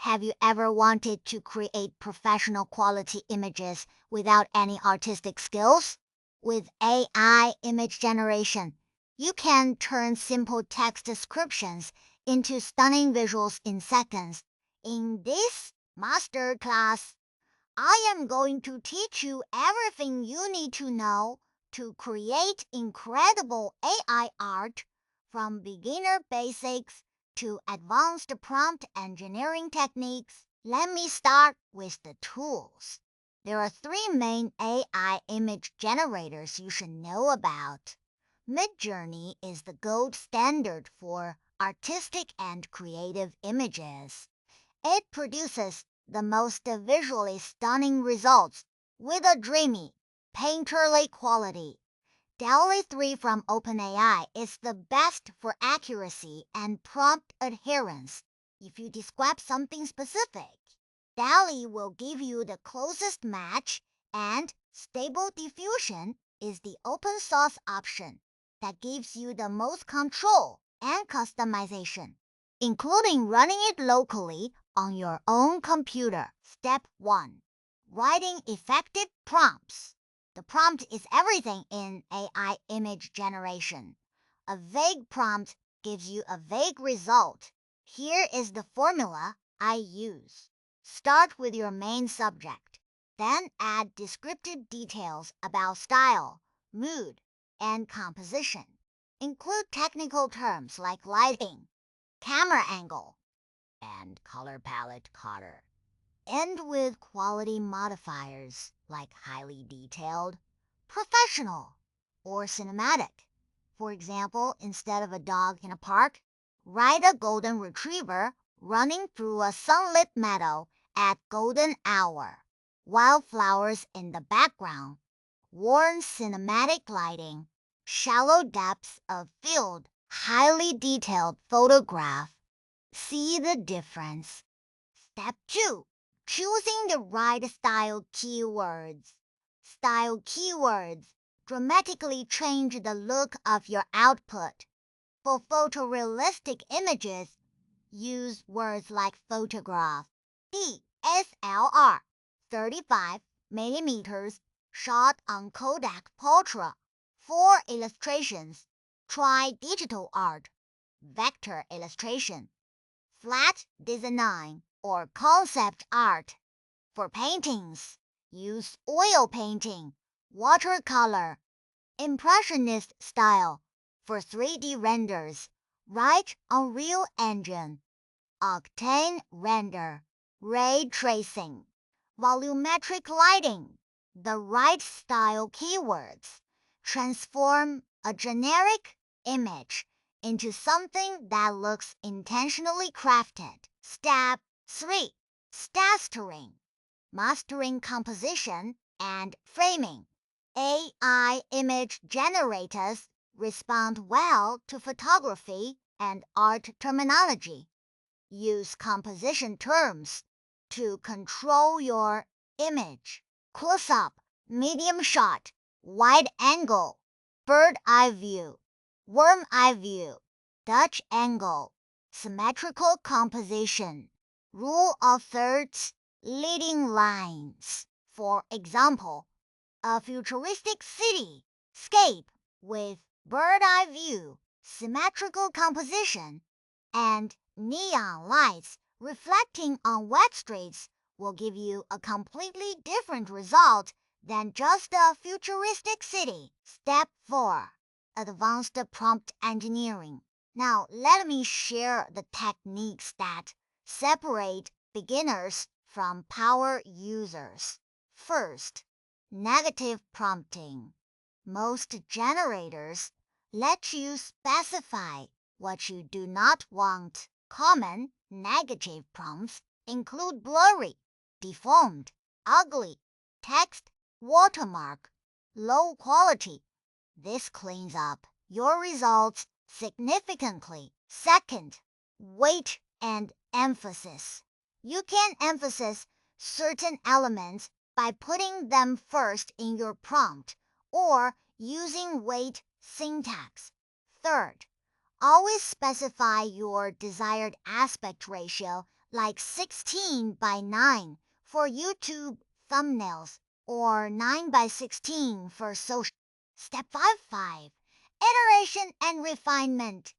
Have you ever wanted to create professional quality images without any artistic skills? With AI image generation, you can turn simple text descriptions into stunning visuals in seconds. In this masterclass, I am going to teach you everything you need to know to create incredible AI art, from beginner basics to advanced prompt engineering techniques. Let me start with the tools. There are three main AI image generators you should know about. Midjourney is the gold standard for artistic and creative images. It produces the most visually stunning results with a dreamy, painterly quality. DALL-E 3 from OpenAI is the best for accuracy and prompt adherence. If you describe something specific, DALL-E will give you the closest match, and Stable Diffusion is the open source option that gives you the most control and customization, including running it locally on your own computer. Step 1. Writing effective prompts. The prompt is everything in AI image generation. A vague prompt gives you a vague result. Here is the formula I use. Start with your main subject. Then add descriptive details about style, mood, and composition. Include technical terms like lighting, camera angle, and color palette color. End with quality modifiers like highly detailed, professional, or cinematic. For example, instead of a dog in a park, write a golden retriever running through a sunlit meadow at golden hour. Wildflowers in the background, warm cinematic lighting, shallow depths of field, highly detailed photograph. See the difference? Step 2. Choosing the right style keywords. Style keywords dramatically change the look of your output. For photorealistic images, use words like photograph, DSLR, 35 millimeters, shot on Kodak Ultra. For illustrations, try digital art, vector illustration, flat design, or concept art. For paintings, use oil painting, watercolor, impressionist style. For 3D renders, write Unreal Engine, Octane Render, ray tracing. Volumetric lighting. The right style keywords transform a generic image into something that looks intentionally crafted. Step 3. Mastering composition and framing. AI image generators respond well to photography and art terminology. Use composition terms to control your image. Close-up, medium shot, wide angle, bird eye view, worm eye view, Dutch angle, symmetrical composition, rule of thirds, leading lines. For example, a futuristic cityscape with bird eye view, symmetrical composition, and neon lights reflecting on wet streets will give you a completely different result than just a futuristic city. Step 4. Advanced prompt engineering. Now let me share the techniques that separate beginners from power users. First, negative prompting. Most generators let you specify what you do not want. Common negative prompts include blurry, deformed, ugly, text, watermark, low quality. This cleans up your results significantly. Second, weight and emphasis. You can emphasize certain elements by putting them first in your prompt or using weight syntax. Third, always specify your desired aspect ratio like 16 by 9 for YouTube thumbnails or 9 by 16 for social. Step 5. Iteration and refinement.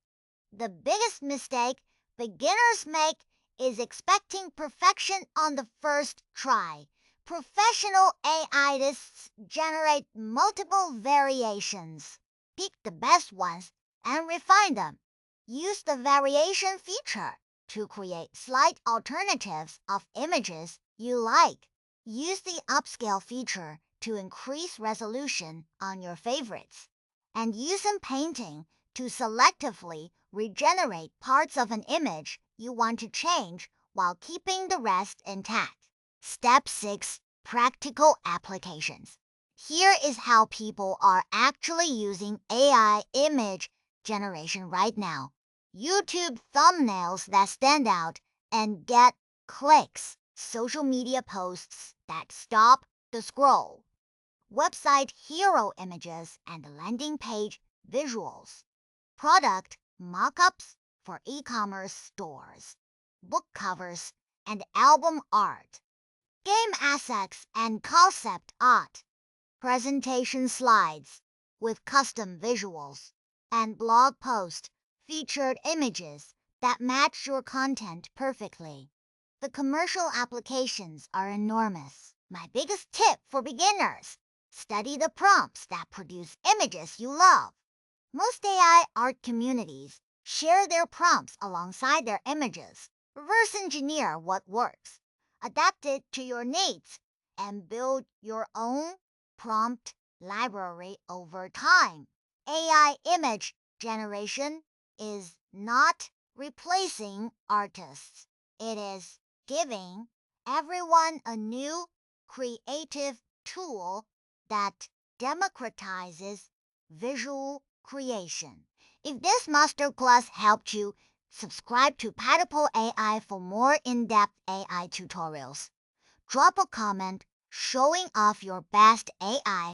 The biggest mistake beginners make is expecting perfection on the first try. Professional AIists generate multiple variations. Pick the best ones and refine them. Use the variation feature to create slight alternatives of images you like. Use the upscale feature to increase resolution on your favorites. And use inpainting to selectively regenerate parts of an image you want to change while keeping the rest intact. Step 6. Practical applications. Here is how people are actually using AI image generation right now. YouTube thumbnails that stand out and get clicks. Social media posts that stop the scroll. Website hero images and landing page visuals. Product mock-ups for e-commerce stores. Book covers and album art. Game assets and concept art. Presentation slides with custom visuals. And blog post featured images that match your content perfectly. The commercial applications are enormous. My biggest tip for beginners: study the prompts that produce images you love. Most AI art communities share their prompts alongside their images. Reverse engineer what works, adapt it to your needs, and build your own prompt library over time. AI image generation is not replacing artists. It is giving everyone a new creative tool that democratizes visual creation. If this masterclass helped you, subscribe to Patapo AI for more in-depth AI tutorials. Drop a comment showing off your best AI